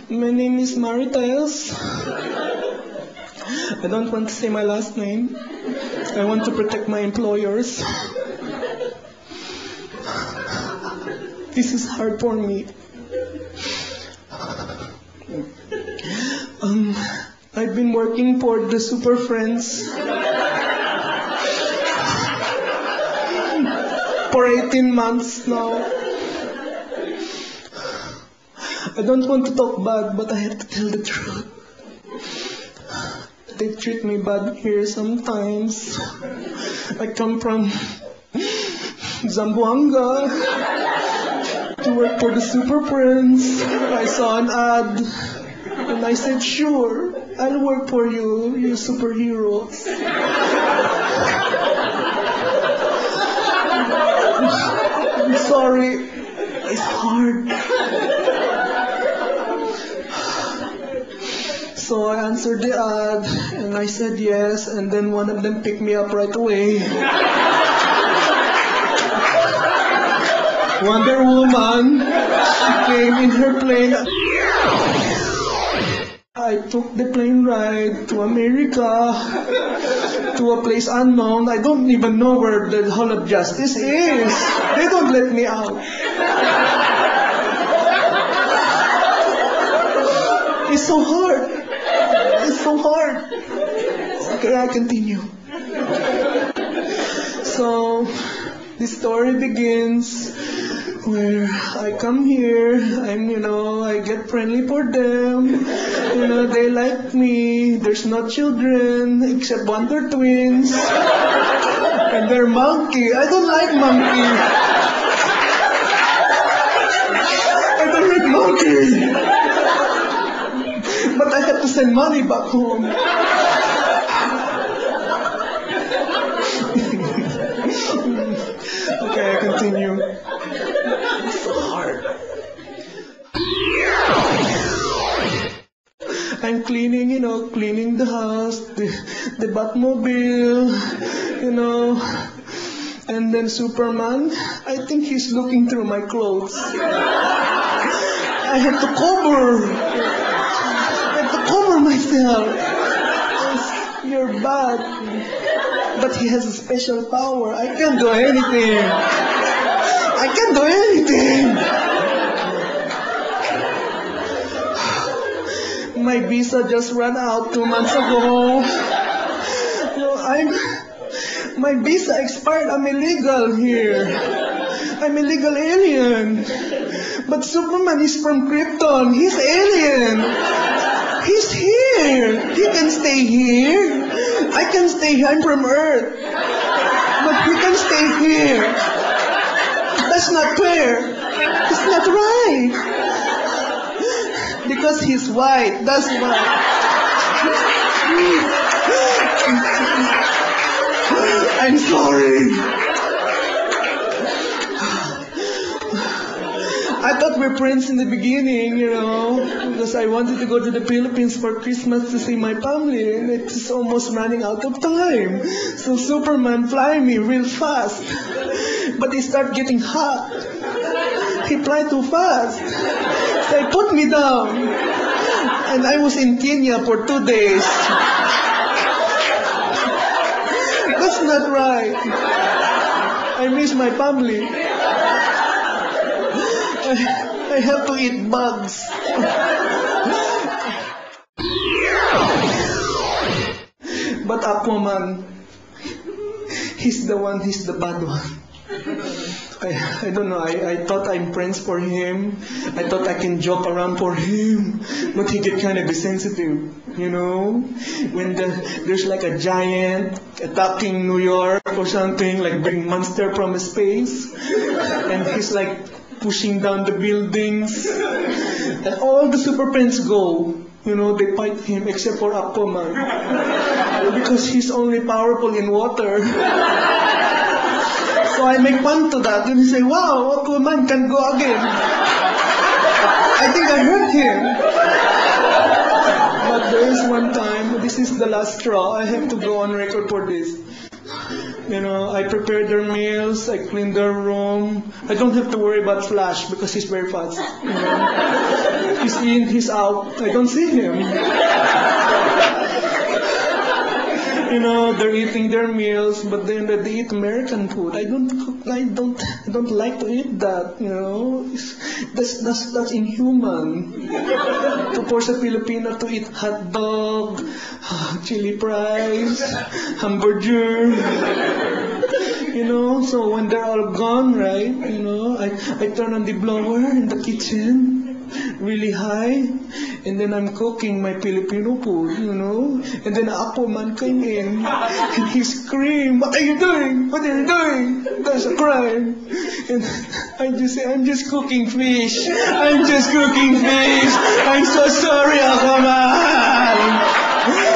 My name is Marites. I don't want to say my last name. I want to protect my employers. This is hard for me. I've been working for the Super Friends for 18 months now. I don't want to talk bad, but I have to tell the truth. They treat me bad here sometimes. I come from Zamboanga to work for the Super Friends. I saw an ad and I said, sure, I'll work for you, you superheroes. I'm sorry, it's hard. So I answered the ad and I said yes, and then one of them picked me up right away. Wonder Woman, she came in her plane. I took the plane ride to America, to a place unknown. I don't even know where the Hall of Justice is. They don't let me out. It's so hard. It's so hard. Okay, I continue. So, the story begins where I come here, I get friendly for them. They like me. There's no children except Wonder Twins. And they're monkey. I don't like monkey. I don't like monkey. But I have to send money back home. Okay, I continue. It's so hard. I'm cleaning, cleaning the house, the Batmobile, and then Superman, I think he's looking through my clothes. I have to cover myself. You're bad. But he has a special power. I can't do anything. I can't do anything. My visa just ran out 2 months ago. My visa expired. I'm illegal here. I'm illegal alien. But Superman is from Krypton. He's alien. He's here. He can stay here. I can stay here. I'm from Earth. But he can stay here. That's not fair. It's not right. Because he's white. That's why. I'm sorry. I thought we were friends in the beginning, because I wanted to go to the Philippines for Christmas to see my family, and it's almost running out of time. So Superman fly me real fast, but he started getting hot. He fly too fast, so he put me down, and I was in Kenya for 2 days. That's not right. I miss my family. I have to eat bugs. But Aquaman, he's the bad one. I don't know, I thought I'm friends for him. I thought I can joke around for him. But he get kind of sensitive, When there's like a giant attacking New York or something, like big monster from space. And he's like pushing down the buildings. And all the Super Friends go. They fight him except for Aquaman. Because he's only powerful in water. So I make fun to that. And he say, wow, Aquaman can go again. I think I hurt him. But there is one time, this is the last straw. I have to go on record for this. I prepare their meals, I clean their room. I don't have to worry about Flash because he's very fast. He's in, he's out. I don't see him. You know, they're eating their meals, but then they eat American food. I don't like to eat that. You know, that's inhuman. To force a Filipino to eat hot dog, chili fries, hamburger. You know, so when they're all gone, right? You know, I turn on the blower in the kitchen, really high, and then I'm cooking my Filipino food, you know. And then Apo man came in, and he screamed, "What are you doing? What are you doing? That's a crime." And I just say, "I'm just cooking fish. I'm just cooking fish. I'm so sorry, Ako man."